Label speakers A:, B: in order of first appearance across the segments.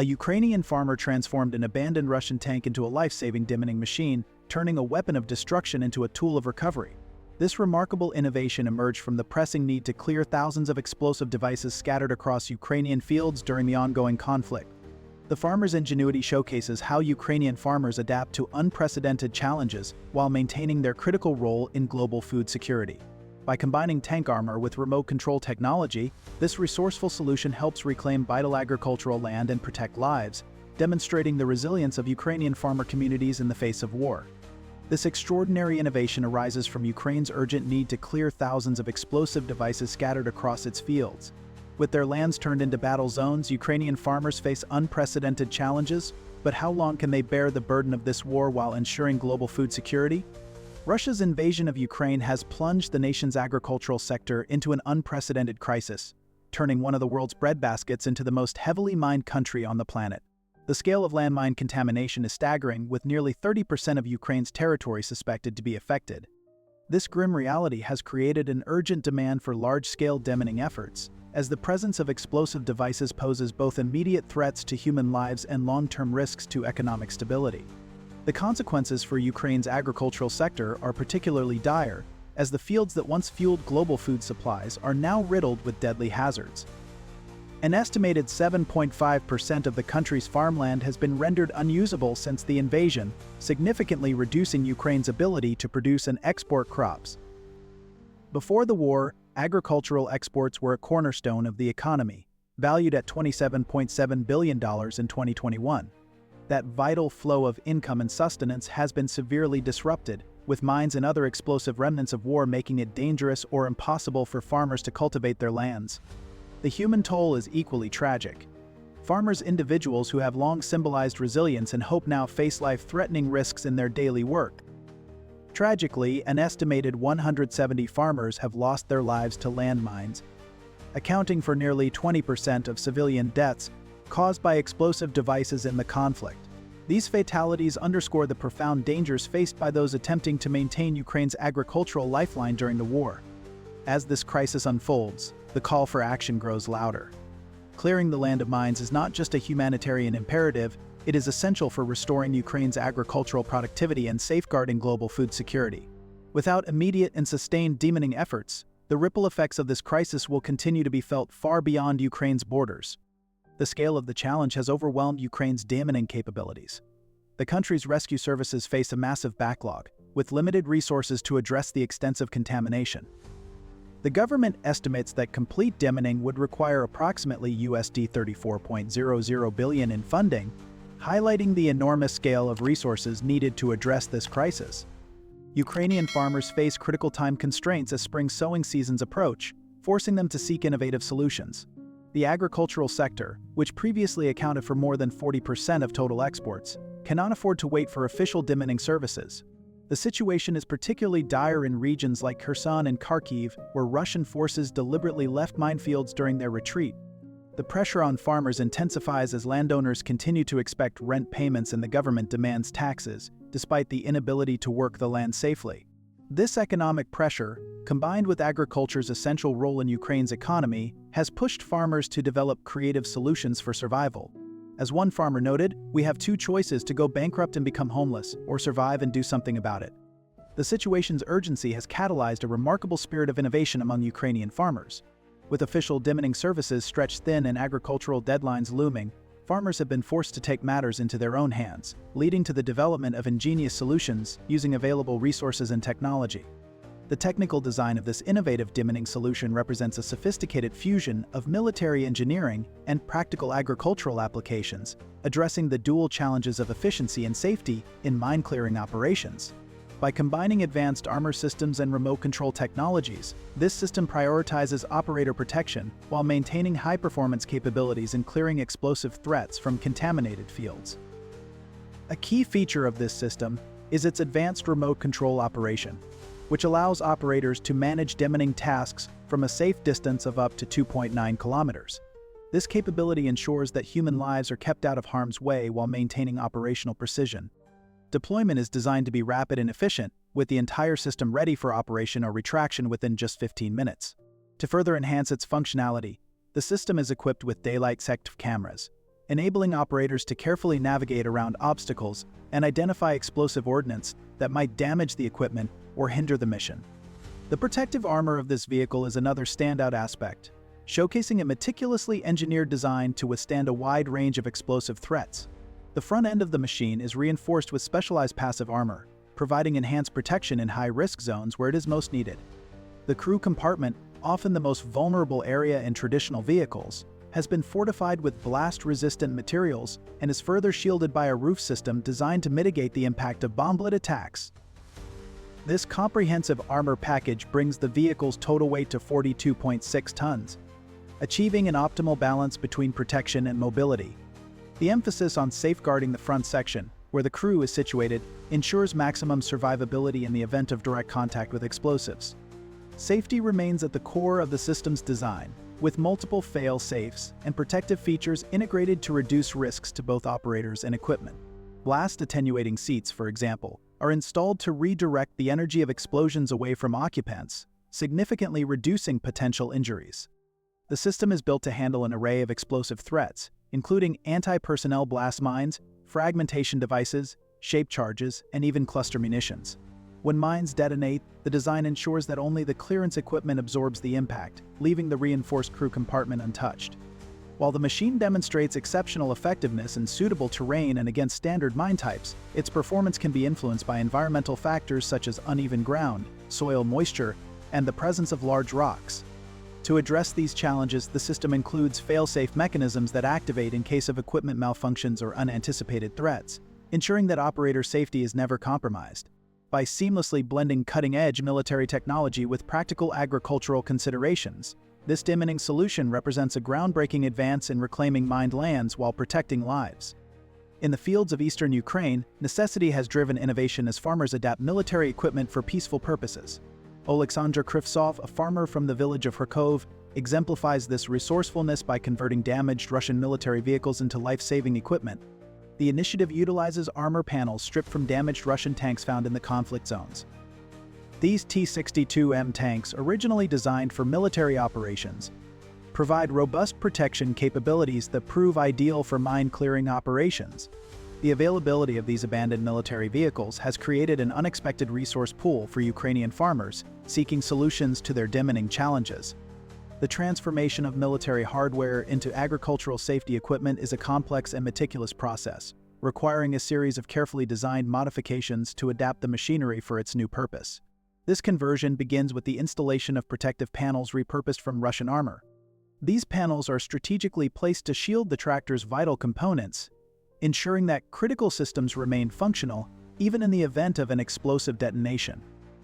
A: A Ukrainian farmer transformed an abandoned Russian tank into a life-saving demining machine, turning a weapon of destruction into a tool of recovery. This remarkable innovation emerged from the pressing need to clear thousands of explosive devices scattered across Ukrainian fields during the ongoing conflict. The farmer's ingenuity showcases how Ukrainian farmers adapt to unprecedented challenges while maintaining their critical role in global food security. By combining tank armor with remote control technology, this resourceful solution helps reclaim vital agricultural land and protect lives, demonstrating the resilience of Ukrainian farmer communities in the face of war. This extraordinary innovation arises from Ukraine's urgent need to clear thousands of explosive devices scattered across its fields. With their lands turned into battle zones, Ukrainian farmers face unprecedented challenges, but how long can they bear the burden of this war while ensuring global food security? Russia's invasion of Ukraine has plunged the nation's agricultural sector into an unprecedented crisis, turning one of the world's breadbaskets into the most heavily mined country on the planet. The scale of landmine contamination is staggering, with nearly 30% of Ukraine's territory suspected to be affected. This grim reality has created an urgent demand for large-scale demining efforts, as the presence of explosive devices poses both immediate threats to human lives and long-term risks to economic stability. The consequences for Ukraine's agricultural sector are particularly dire, as the fields that once fueled global food supplies are now riddled with deadly hazards. An estimated 7.5% of the country's farmland has been rendered unusable since the invasion, significantly reducing Ukraine's ability to produce and export crops. Before the war, agricultural exports were a cornerstone of the economy, valued at $27.7 billion in 2021. That vital flow of income and sustenance has been severely disrupted, with mines and other explosive remnants of war making it dangerous or impossible for farmers to cultivate their lands. The human toll is equally tragic. Farmers, individuals who have long symbolized resilience and hope, now face life-threatening risks in their daily work. Tragically, an estimated 170 farmers have lost their lives to landmines, accounting for nearly 20% of civilian deaths caused by explosive devices in the conflict. These fatalities underscore the profound dangers faced by those attempting to maintain Ukraine's agricultural lifeline during the war. As this crisis unfolds, the call for action grows louder. Clearing the land of mines is not just a humanitarian imperative, it is essential for restoring Ukraine's agricultural productivity and safeguarding global food security. Without immediate and sustained demining efforts, the ripple effects of this crisis will continue to be felt far beyond Ukraine's borders. The scale of the challenge has overwhelmed Ukraine's demining capabilities. The country's rescue services face a massive backlog, with limited resources to address the extensive contamination. The government estimates that complete demining would require approximately USD 34.00 billion in funding, highlighting the enormous scale of resources needed to address this crisis. Ukrainian farmers face critical time constraints as spring sowing seasons approach, forcing them to seek innovative solutions. The agricultural sector, which previously accounted for more than 40% of total exports, cannot afford to wait for official demining services. The situation is particularly dire in regions like Kherson and Kharkiv, where Russian forces deliberately left minefields during their retreat. The pressure on farmers intensifies as landowners continue to expect rent payments and the government demands taxes, despite the inability to work the land safely. This economic pressure, combined with agriculture's essential role in Ukraine's economy, has pushed farmers to develop creative solutions for survival. As one farmer noted, "We have two choices: to go bankrupt and become homeless, or survive and do something about it." The situation's urgency has catalyzed a remarkable spirit of innovation among Ukrainian farmers. With official demining services stretched thin and agricultural deadlines looming, farmers have been forced to take matters into their own hands, leading to the development of ingenious solutions using available resources and technology. The technical design of this innovative demining solution represents a sophisticated fusion of military engineering and practical agricultural applications, addressing the dual challenges of efficiency and safety in mine-clearing operations. By combining advanced armor systems and remote control technologies, this system prioritizes operator protection while maintaining high-performance capabilities in clearing explosive threats from contaminated fields. A key feature of this system is its advanced remote control operation, which allows operators to manage demining tasks from a safe distance of up to 2.9 kilometers. This capability ensures that human lives are kept out of harm's way while maintaining operational precision. Deployment is designed to be rapid and efficient, with the entire system ready for operation or retraction within just 15 minutes. To further enhance its functionality, the system is equipped with daylight sective cameras, enabling operators to carefully navigate around obstacles and identify explosive ordnance that might damage the equipment or hinder the mission. The protective armor of this vehicle is another standout aspect, showcasing a meticulously engineered design to withstand a wide range of explosive threats. The front end of the machine is reinforced with specialized passive armor, providing enhanced protection in high-risk zones where it is most needed. The crew compartment, often the most vulnerable area in traditional vehicles, has been fortified with blast-resistant materials and is further shielded by a roof system designed to mitigate the impact of bomblet attacks. This comprehensive armor package brings the vehicle's total weight to 42.6 tons, achieving an optimal balance between protection and mobility. The emphasis on safeguarding the front section, where the crew is situated, ensures maximum survivability in the event of direct contact with explosives. Safety remains at the core of the system's design, with multiple fail-safes and protective features integrated to reduce risks to both operators and equipment. Blast-attenuating seats, for example, are installed to redirect the energy of explosions away from occupants, significantly reducing potential injuries. The system is built to handle an array of explosive threats, including anti-personnel blast mines, fragmentation devices, shape charges, and even cluster munitions. When mines detonate, the design ensures that only the clearance equipment absorbs the impact, leaving the reinforced crew compartment untouched. While the machine demonstrates exceptional effectiveness in suitable terrain and against standard mine types, its performance can be influenced by environmental factors such as uneven ground, soil moisture, and the presence of large rocks. To address these challenges, the system includes fail-safe mechanisms that activate in case of equipment malfunctions or unanticipated threats, ensuring that operator safety is never compromised. By seamlessly blending cutting-edge military technology with practical agricultural considerations, this demining solution represents a groundbreaking advance in reclaiming mined lands while protecting lives. In the fields of eastern Ukraine, necessity has driven innovation as farmers adapt military equipment for peaceful purposes. Oleksandr Krivtsov, a farmer from the village of Kharkov, exemplifies this resourcefulness by converting damaged Russian military vehicles into life-saving equipment. The initiative utilizes armor panels stripped from damaged Russian tanks found in the conflict zones. These T-62M tanks, originally designed for military operations, provide robust protection capabilities that prove ideal for mine-clearing operations. The availability of these abandoned military vehicles has created an unexpected resource pool for Ukrainian farmers seeking solutions to their demining challenges. The transformation of military hardware into agricultural safety equipment is a complex and meticulous process, requiring a series of carefully designed modifications to adapt the machinery for its new purpose. This conversion begins with the installation of protective panels repurposed from Russian armor. These panels are strategically placed to shield the tractor's vital components, ensuring that critical systems remain functional even in the event of an explosive detonation.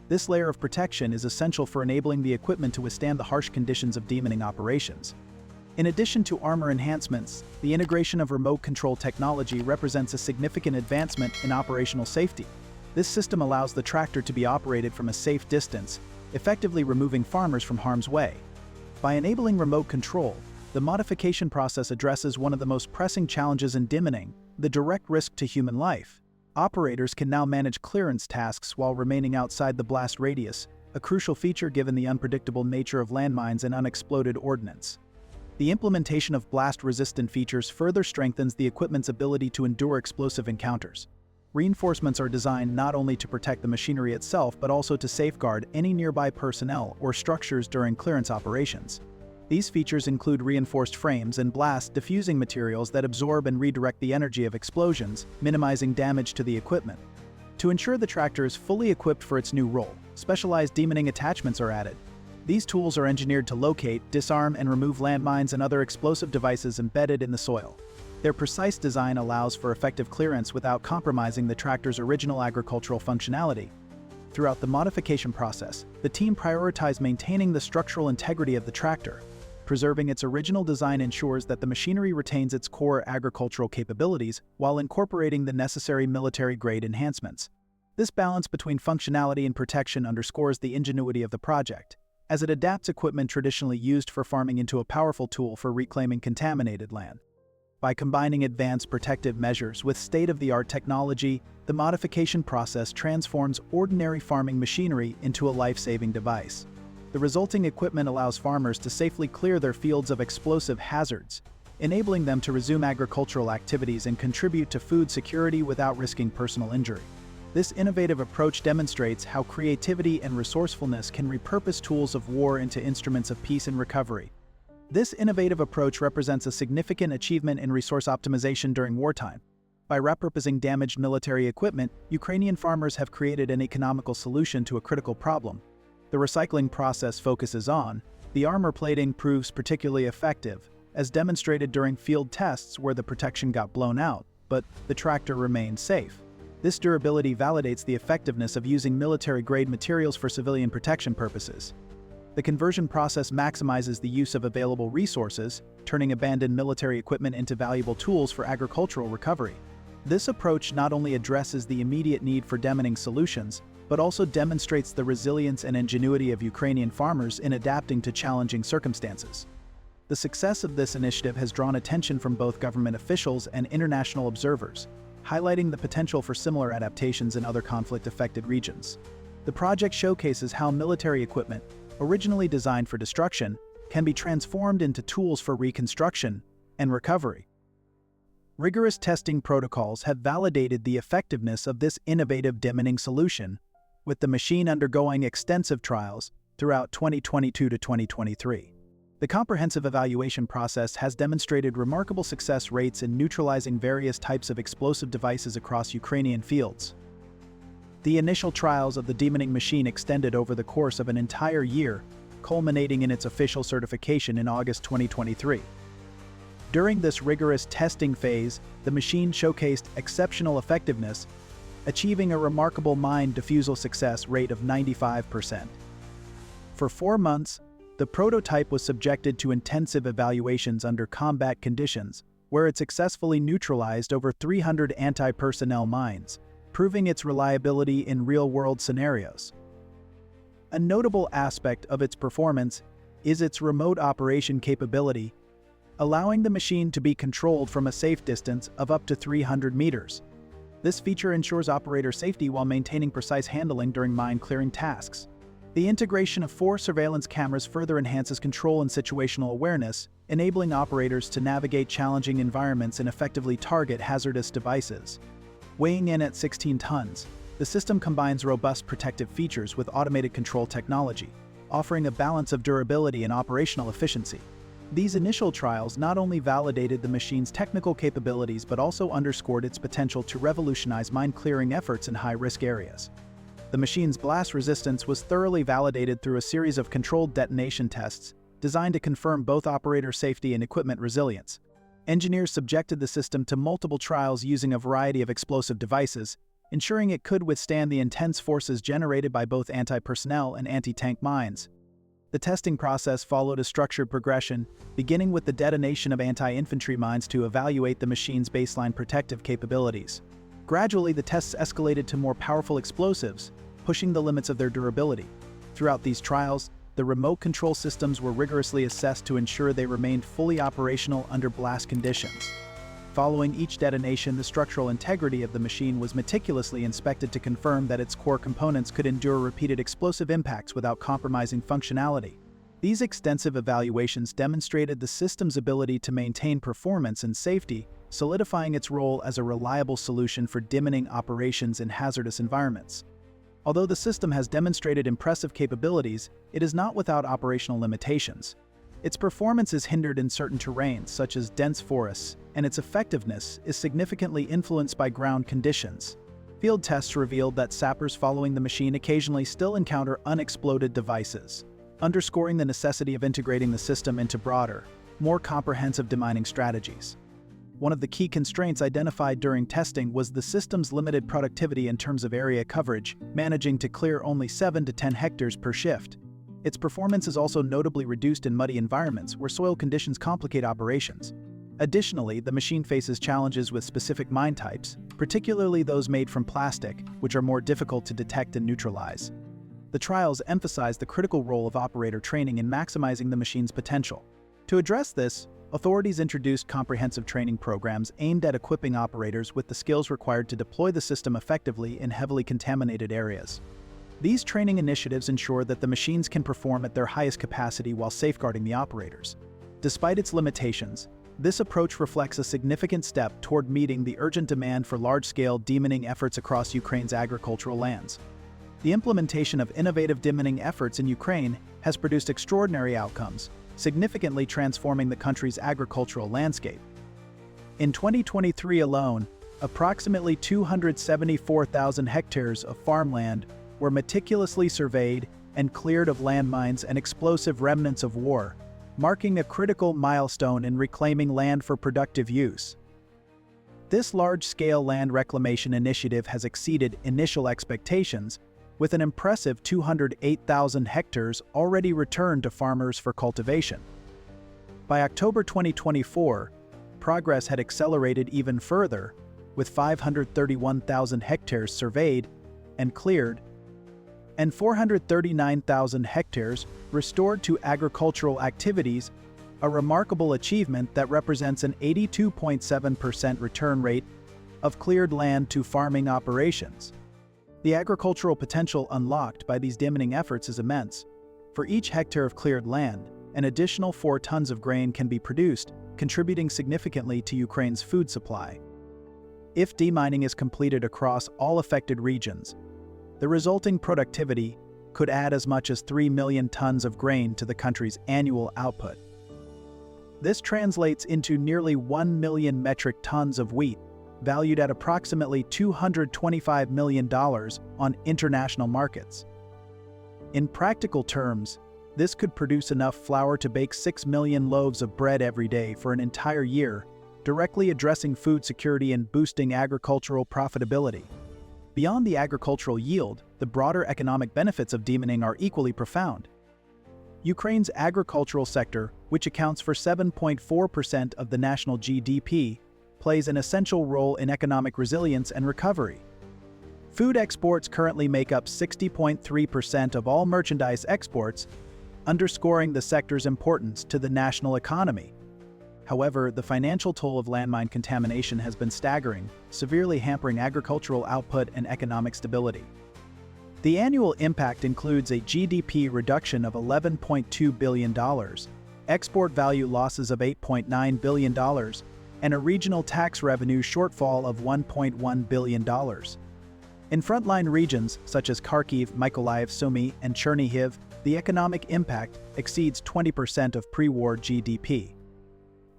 A: This layer of protection is essential for enabling the equipment to withstand the harsh conditions of demining operations. In addition to armor enhancements, the integration of remote control technology represents a significant advancement in operational safety. This system allows the tractor to be operated from a safe distance, effectively removing farmers from harm's way. By enabling remote control, the modification process addresses one of the most pressing challenges in demining, the direct risk to human life. Operators can now manage clearance tasks while remaining outside the blast radius, a crucial feature given the unpredictable nature of landmines and unexploded ordnance. The implementation of blast-resistant features further strengthens the equipment's ability to endure explosive encounters. Reinforcements are designed not only to protect the machinery itself but also to safeguard any nearby personnel or structures during clearance operations. These features include reinforced frames and blast diffusing materials that absorb and redirect the energy of explosions, minimizing damage to the equipment. To ensure the tractor is fully equipped for its new role, specialized demining attachments are added. These tools are engineered to locate, disarm, and remove landmines and other explosive devices embedded in the soil. Their precise design allows for effective clearance without compromising the tractor's original agricultural functionality. Throughout the modification process, the team prioritized maintaining the structural integrity of the tractor. Preserving its original design ensures that the machinery retains its core agricultural capabilities while incorporating the necessary military-grade enhancements. This balance between functionality and protection underscores the ingenuity of the project, as it adapts equipment traditionally used for farming into a powerful tool for reclaiming contaminated land. By combining advanced protective measures with state-of-the-art technology, the modification process transforms ordinary farming machinery into a life-saving device. The resulting equipment allows farmers to safely clear their fields of explosive hazards, enabling them to resume agricultural activities and contribute to food security without risking personal injury. This innovative approach demonstrates how creativity and resourcefulness can repurpose tools of war into instruments of peace and recovery. This innovative approach represents a significant achievement in resource optimization during wartime. By repurposing damaged military equipment, Ukrainian farmers have created an economical solution to a critical problem. The recycling process focuses on the armor plating proves particularly effective, as demonstrated during field tests where the protection got blown out, but the tractor remained safe. This durability validates the effectiveness of using military-grade materials for civilian protection purposes. The conversion process maximizes the use of available resources, turning abandoned military equipment into valuable tools for agricultural recovery. This approach not only addresses the immediate need for demining solutions, but also demonstrates the resilience and ingenuity of Ukrainian farmers in adapting to challenging circumstances. The success of this initiative has drawn attention from both government officials and international observers, highlighting the potential for similar adaptations in other conflict-affected regions. The project showcases how military equipment, originally designed for destruction, can be transformed into tools for reconstruction and recovery. Rigorous testing protocols have validated the effectiveness of this innovative demining solution, with the machine undergoing extensive trials throughout 2022 to 2023. The comprehensive evaluation process has demonstrated remarkable success rates in neutralizing various types of explosive devices across Ukrainian fields. The initial trials of the demining machine extended over the course of an entire year, culminating in its official certification in August 2023. During this rigorous testing phase, the machine showcased exceptional effectiveness, achieving a remarkable mine defusal success rate of 95%. For 4 months, the prototype was subjected to intensive evaluations under combat conditions, where it successfully neutralized over 300 anti-personnel mines, proving its reliability in real-world scenarios. A notable aspect of its performance is its remote operation capability, allowing the machine to be controlled from a safe distance of up to 300 meters. This feature ensures operator safety while maintaining precise handling during mine-clearing tasks. The integration of 4 surveillance cameras further enhances control and situational awareness, enabling operators to navigate challenging environments and effectively target hazardous devices. Weighing in at 16 tons, the system combines robust protective features with automated control technology, offering a balance of durability and operational efficiency. These initial trials not only validated the machine's technical capabilities but also underscored its potential to revolutionize mine-clearing efforts in high-risk areas. The machine's blast resistance was thoroughly validated through a series of controlled detonation tests designed to confirm both operator safety and equipment resilience. Engineers subjected the system to multiple trials using a variety of explosive devices, ensuring it could withstand the intense forces generated by both anti-personnel and anti-tank mines. The testing process followed a structured progression, beginning with the detonation of anti-infantry mines to evaluate the machine's baseline protective capabilities. Gradually, the tests escalated to more powerful explosives, pushing the limits of their durability. Throughout these trials, the remote control systems were rigorously assessed to ensure they remained fully operational under blast conditions. Following each detonation, the structural integrity of the machine was meticulously inspected to confirm that its core components could endure repeated explosive impacts without compromising functionality. These extensive evaluations demonstrated the system's ability to maintain performance and safety, solidifying its role as a reliable solution for demining operations in hazardous environments. Although the system has demonstrated impressive capabilities, it is not without operational limitations. Its performance is hindered in certain terrains, such as dense forests, and its effectiveness is significantly influenced by ground conditions. Field tests revealed that sappers following the machine occasionally still encounter unexploded devices, underscoring the necessity of integrating the system into broader, more comprehensive demining strategies. One of the key constraints identified during testing was the system's limited productivity in terms of area coverage, managing to clear only 7 to 10 hectares per shift. Its performance is also notably reduced in muddy environments where soil conditions complicate operations. Additionally, the machine faces challenges with specific mine types, particularly those made from plastic, which are more difficult to detect and neutralize. The trials emphasize the critical role of operator training in maximizing the machine's potential. To address this, authorities introduced comprehensive training programs aimed at equipping operators with the skills required to deploy the system effectively in heavily contaminated areas. These training initiatives ensure that the machines can perform at their highest capacity while safeguarding the operators. Despite its limitations, This approach reflects a significant step toward meeting the urgent demand for large-scale demining efforts across Ukraine's agricultural lands. The implementation of innovative demining efforts in Ukraine has produced extraordinary outcomes, significantly transforming the country's agricultural landscape. In 2023 alone, approximately 274,000 hectares of farmland were meticulously surveyed and cleared of landmines and explosive remnants of war, marking a critical milestone in reclaiming land for productive use. This large-scale land reclamation initiative has exceeded initial expectations, with an impressive 208,000 hectares already returned to farmers for cultivation. By October 2024, progress had accelerated even further, with 531,000 hectares surveyed and cleared, and 439,000 hectares restored to agricultural activities, a remarkable achievement that represents an 82.7% return rate of cleared land to farming operations. The agricultural potential unlocked by these demining efforts is immense. For each hectare of cleared land, an additional 4 tons of grain can be produced, contributing significantly to Ukraine's food supply. If demining is completed across all affected regions, the resulting productivity could add as much as 3 million tons of grain to the country's annual output. This translates into nearly 1 million metric tons of wheat, valued at approximately $225 million on international markets. In practical terms, this could produce enough flour to bake 6 million loaves of bread every day for an entire year, directly addressing food security and boosting agricultural profitability. Beyond the agricultural yield, the broader economic benefits of demining are equally profound. Ukraine's agricultural sector, which accounts for 7.4% of the national GDP, plays an essential role in economic resilience and recovery. Food exports currently make up 60.3% of all merchandise exports, underscoring the sector's importance to the national economy. However, the financial toll of landmine contamination has been staggering, severely hampering agricultural output and economic stability. The annual impact includes a GDP reduction of $11.2 billion, export value losses of $8.9 billion, and a regional tax revenue shortfall of $1.1 billion. In frontline regions such as Kharkiv, Mykolaiv, Sumy, and Chernihiv, the economic impact exceeds 20% of pre-war GDP.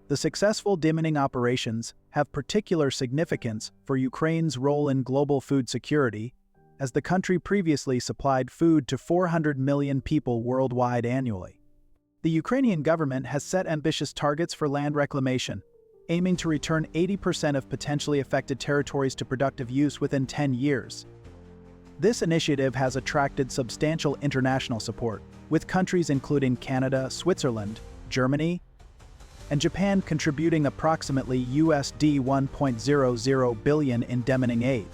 A: The successful demining operations have particular significance for Ukraine's role in global food security, as the country previously supplied food to 400 million people worldwide annually. The Ukrainian government has set ambitious targets for land reclamation, aiming to return 80% of potentially affected territories to productive use within 10 years. This initiative has attracted substantial international support, with countries including Canada, Switzerland, Germany, and Japan contributing approximately USD 1.00 billion in demining aid.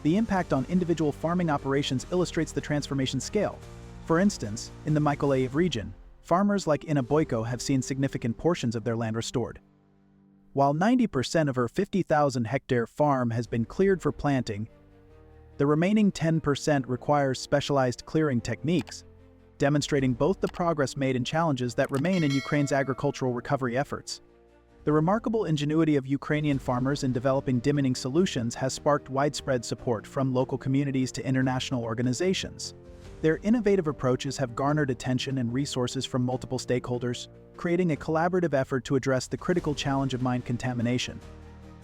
A: The impact on individual farming operations illustrates the transformation scale. For instance, in the Mykolaiv region, farmers like Inna Boyko have seen significant portions of their land restored. While 90% of her 50,000-hectare farm has been cleared for planting, the remaining 10% requires specialized clearing techniques, demonstrating both the progress made and challenges that remain in Ukraine's agricultural recovery efforts. The remarkable ingenuity of Ukrainian farmers in developing demining solutions has sparked widespread support from local communities to international organizations. Their innovative approaches have garnered attention and resources from multiple stakeholders, creating a collaborative effort to address the critical challenge of mine contamination.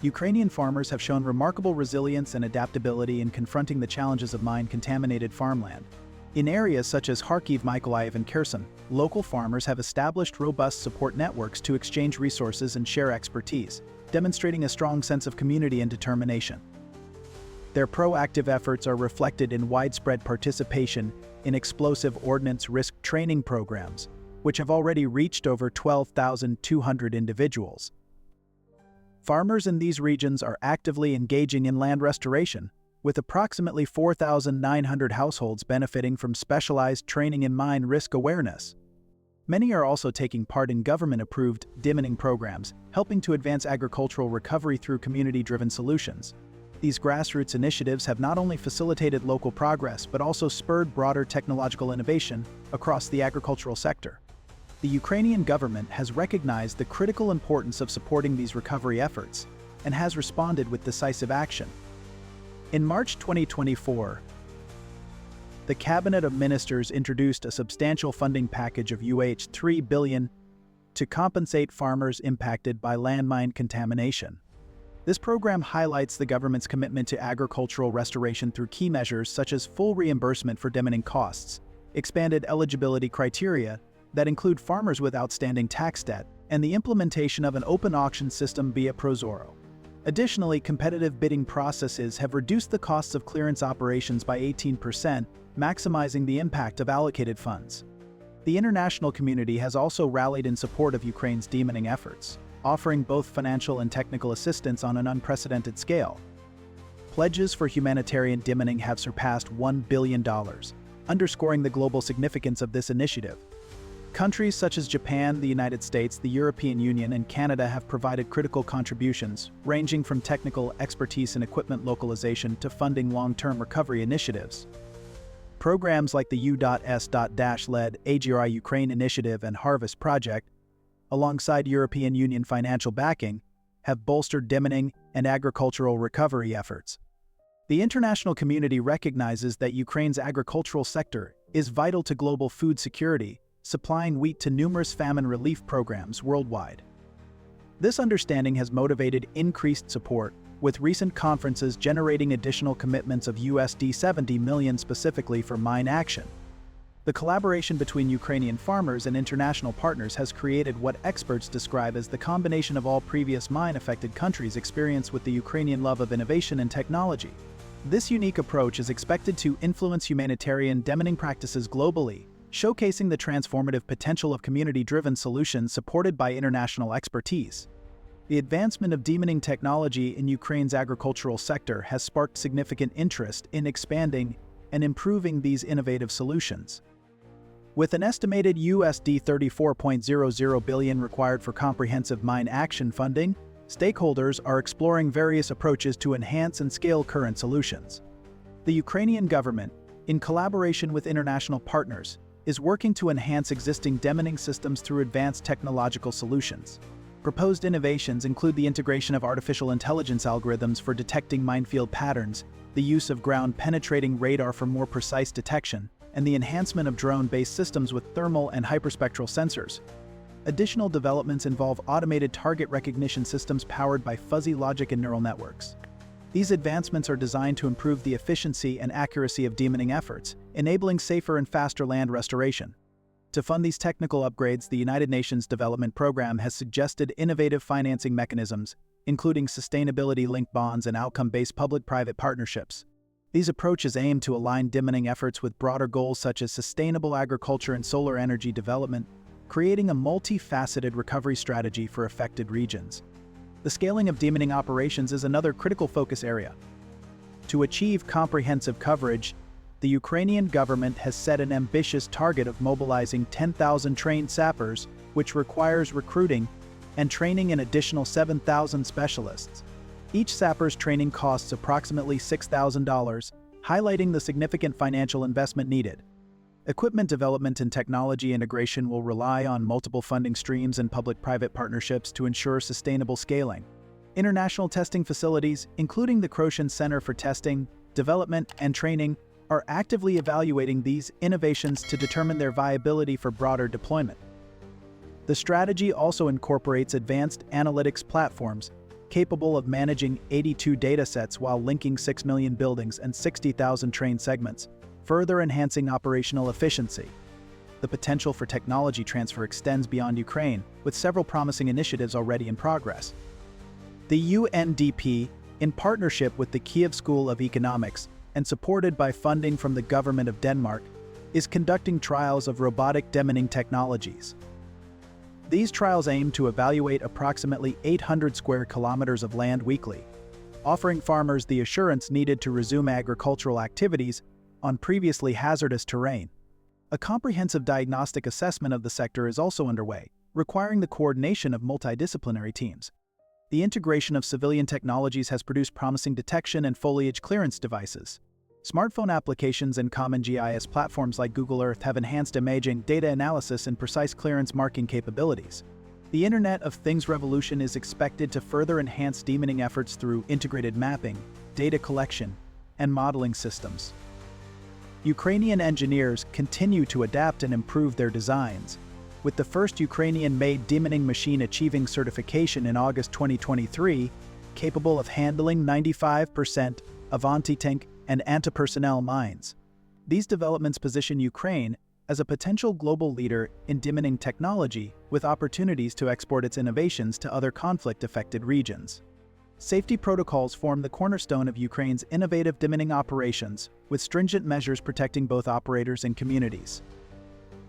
A: Ukrainian farmers have shown remarkable resilience and adaptability in confronting the challenges of mine-contaminated farmland. In areas such as Kharkiv, Mykolaiv, and Kherson, local farmers have established robust support networks to exchange resources and share expertise, demonstrating a strong sense of community and determination. Their proactive efforts are reflected in widespread participation in explosive ordnance risk training programs, which have already reached over 12,200 individuals. Farmers in these regions are actively engaging in land restoration, with approximately 4,900 households benefiting from specialized training in mine risk awareness. Many are also taking part in government-approved demining programs, helping to advance agricultural recovery through community-driven solutions. These grassroots initiatives have not only facilitated local progress but also spurred broader technological innovation across the agricultural sector. the Ukrainian government has recognized the critical importance of supporting these recovery efforts and has responded with decisive action. In March 2024, the Cabinet of Ministers introduced a substantial funding package of $3 billion to compensate farmers impacted by landmine contamination. This program highlights the government's commitment to agricultural restoration through key measures such as full reimbursement for demining costs, expanded eligibility criteria that include farmers with outstanding tax debt, and the implementation of an open auction system via Prozoro. Additionally, competitive bidding processes have reduced the costs of clearance operations by 18%, maximizing the impact of allocated funds. The international community has also rallied in support of Ukraine's demining efforts, offering both financial and technical assistance on an unprecedented scale. Pledges for humanitarian demining have surpassed $1 billion, underscoring the global significance of this initiative. Countries such as Japan, the United States, the European Union, and Canada have provided critical contributions, ranging from technical expertise and equipment localization to funding long-term recovery initiatives. Programs like the U.S.-led AGRI Ukraine Initiative and Harvest Project, alongside European Union financial backing, have bolstered demining and agricultural recovery efforts. The international community recognizes that Ukraine's agricultural sector is vital to global food security, supplying wheat to numerous famine relief programs worldwide. This understanding has motivated increased support, with recent conferences generating additional commitments of $70 million specifically for mine action. The collaboration between Ukrainian farmers and international partners has created what experts describe as the combination of all previous mine-affected countries' experience with the Ukrainian love of innovation and technology. This unique approach is expected to influence humanitarian demining practices globally, showcasing the transformative potential of community-driven solutions supported by international expertise. The advancement of demining technology in Ukraine's agricultural sector has sparked significant interest in expanding and improving these innovative solutions. With an estimated $34.00 billion required for comprehensive mine action funding, stakeholders are exploring various approaches to enhance and scale current solutions. The Ukrainian government, in collaboration with international partners, is working to enhance existing demining systems through advanced technological solutions. Proposed innovations include the integration of artificial intelligence algorithms for detecting minefield patterns, the use of ground-penetrating radar for more precise detection, and the enhancement of drone-based systems with thermal and hyperspectral sensors. Additional developments involve automated target recognition systems powered by fuzzy logic and neural networks. These advancements are designed to improve the efficiency and accuracy of demining efforts, enabling safer and faster land restoration. To fund these technical upgrades, the United Nations Development Program has suggested innovative financing mechanisms, including sustainability-linked bonds and outcome-based public-private partnerships. These approaches aim to align demining efforts with broader goals such as sustainable agriculture and solar energy development, creating a multifaceted recovery strategy for affected regions. The scaling of demining operations is another critical focus area. To achieve comprehensive coverage, the Ukrainian government has set an ambitious target of mobilizing 10,000 trained sappers, which requires recruiting and training an additional 7,000 specialists. Each sapper's training costs approximately $6,000, highlighting the significant financial investment needed. Equipment development and technology integration will rely on multiple funding streams and public-private partnerships to ensure sustainable scaling. International testing facilities, including the Croatian Center for Testing, Development, and Training, are actively evaluating these innovations to determine their viability for broader deployment. The strategy also incorporates advanced analytics platforms capable of managing 82 datasets while linking 6 million buildings and 60,000 train segments, further enhancing operational efficiency. The potential for technology transfer extends beyond Ukraine, with several promising initiatives already in progress. The UNDP, in partnership with the Kyiv School of Economics and supported by funding from the Government of Denmark, is conducting trials of robotic demining technologies. These trials aim to evaluate approximately 800 square kilometers of land weekly, offering farmers the assurance needed to resume agricultural activities on previously hazardous terrain. A comprehensive diagnostic assessment of the sector is also underway, requiring the coordination of multidisciplinary teams. The integration of civilian technologies has produced promising detection and foliage clearance devices, Smartphone applications and common GIS platforms like Google Earth have enhanced imaging, data analysis, and precise clearance marking capabilities. The Internet of Things revolution is expected to further enhance demining efforts through integrated mapping, data collection, and modeling systems. Ukrainian engineers continue to adapt and improve their designs, with the first Ukrainian-made demining machine achieving certification in August 2023, capable of handling 95% of anti-tank and anti-personnel mines. These developments position Ukraine as a potential global leader in demining technology, with opportunities to export its innovations to other conflict-affected regions. Safety protocols form the cornerstone of Ukraine's innovative demining operations, with stringent measures protecting both operators and communities.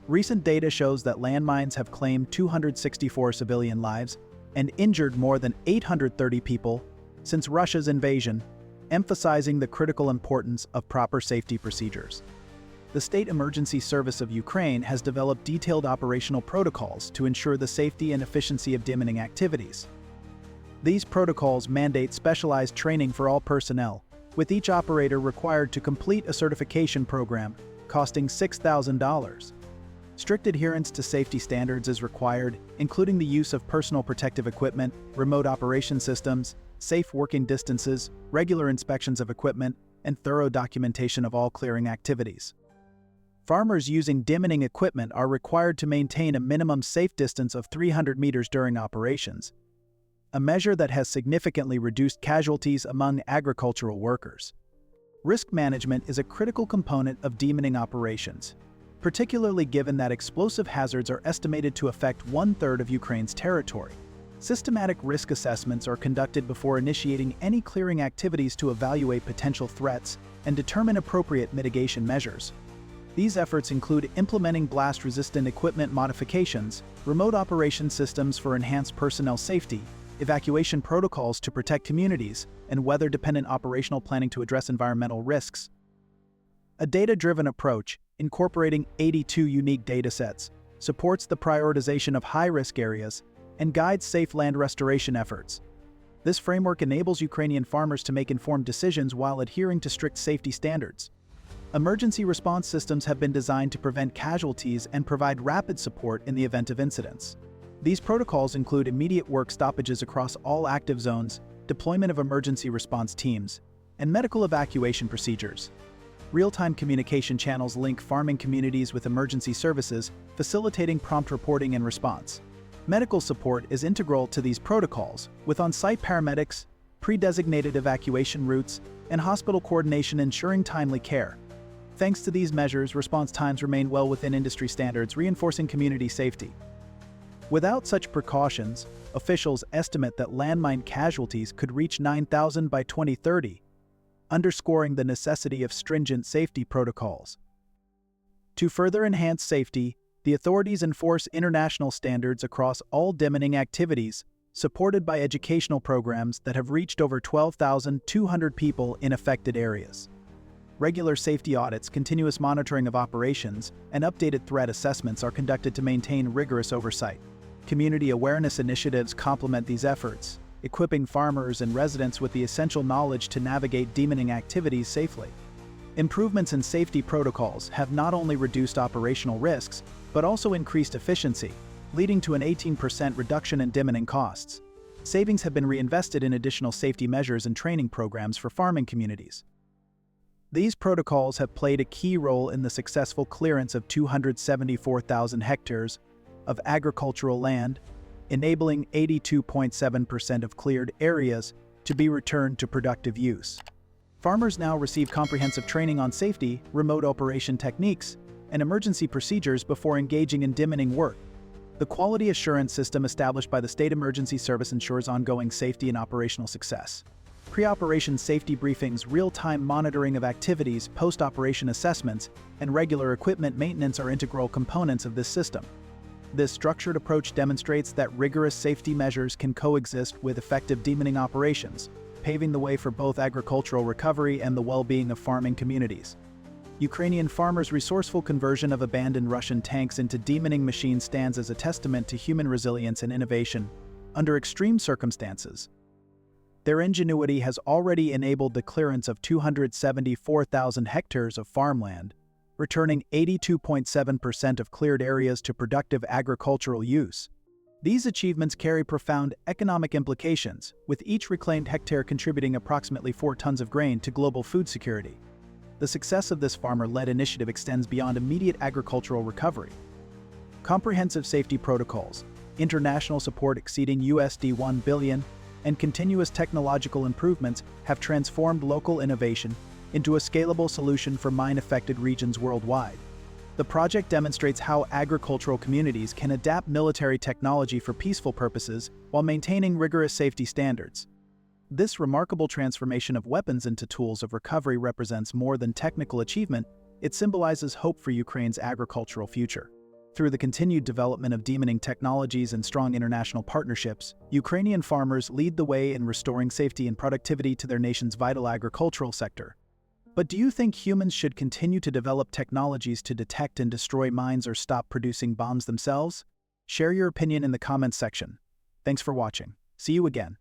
A: Recent data shows that landmines have claimed 264 civilian lives and injured more than 830 people since Russia's invasion, emphasizing the critical importance of proper safety procedures. The State Emergency Service of Ukraine has developed detailed operational protocols to ensure the safety and efficiency of demining activities. These protocols mandate specialized training for all personnel, with each operator required to complete a certification program costing $6,000. Strict adherence to safety standards is required, including the use of personal protective equipment, remote operation systems, safe working distances, regular inspections of equipment, and thorough documentation of all clearing activities. Farmers using demining equipment are required to maintain a minimum safe distance of 300 meters during operations, a measure that has significantly reduced casualties among agricultural workers. Risk management is a critical component of demining operations, particularly given that explosive hazards are estimated to affect 1/3 of Ukraine's territory. Systematic risk assessments are conducted before initiating any clearing activities to evaluate potential threats and determine appropriate mitigation measures. These efforts include implementing blast-resistant equipment modifications, remote operation systems for enhanced personnel safety, evacuation protocols to protect communities, and weather-dependent operational planning to address environmental risks. A data-driven approach, incorporating 82 unique datasets, supports the prioritization of high-risk areas and guides safe land restoration efforts. This framework enables Ukrainian farmers to make informed decisions while adhering to strict safety standards. Emergency response systems have been designed to prevent casualties and provide rapid support in the event of incidents. These protocols include immediate work stoppages across all active zones, deployment of emergency response teams, and medical evacuation procedures. Real-time communication channels link farming communities with emergency services, facilitating prompt reporting and response. Medical support is integral to these protocols, with on-site paramedics, pre-designated evacuation routes, and hospital coordination ensuring timely care. Thanks to these measures, response times remain well within industry standards, reinforcing community safety. Without such precautions, officials estimate that landmine casualties could reach 9,000 by 2030, underscoring the necessity of stringent safety protocols. To further enhance safety, the authorities enforce international standards across all demining activities, supported by educational programs that have reached over 12,200 people in affected areas. Regular safety audits, continuous monitoring of operations, and updated threat assessments are conducted to maintain rigorous oversight. Community awareness initiatives complement these efforts, equipping farmers and residents with the essential knowledge to navigate demining activities safely. Improvements in safety protocols have not only reduced operational risks, but also increased efficiency, leading to an 18% reduction in demining costs. Savings have been reinvested in additional safety measures and training programs for farming communities. These protocols have played a key role in the successful clearance of 274,000 hectares of agricultural land, enabling 82.7% of cleared areas to be returned to productive use. Farmers now receive comprehensive training on safety, remote operation techniques, and emergency procedures before engaging in demining work. The quality assurance system established by the State Emergency Service ensures ongoing safety and operational success. Pre-operation safety briefings, real-time monitoring of activities, post-operation assessments, and regular equipment maintenance are integral components of this system. This structured approach demonstrates that rigorous safety measures can coexist with effective demining operations, paving the way for both agricultural recovery and the well-being of farming communities. Ukrainian farmers' resourceful conversion of abandoned Russian tanks into demining machines stands as a testament to human resilience and innovation under extreme circumstances. Their ingenuity has already enabled the clearance of 274,000 hectares of farmland, returning 82.7% of cleared areas to productive agricultural use. These achievements carry profound economic implications, with each reclaimed hectare contributing approximately 4 tons of grain to global food security. The success of this farmer-led initiative extends beyond immediate agricultural recovery. Comprehensive safety protocols, international support exceeding $1 billion, and continuous technological improvements have transformed local innovation into a scalable solution for mine-affected regions worldwide. The project demonstrates how agricultural communities can adapt military technology for peaceful purposes while maintaining rigorous safety standards. This remarkable transformation of weapons into tools of recovery represents more than technical achievement, it symbolizes hope for Ukraine's agricultural future. Through the continued development of demining technologies and strong international partnerships, Ukrainian farmers lead the way in restoring safety and productivity to their nation's vital agricultural sector. But do you think humans should continue to develop technologies to detect and destroy mines or stop producing bombs themselves? Share your opinion in the comments section. Thanks for watching. See you again.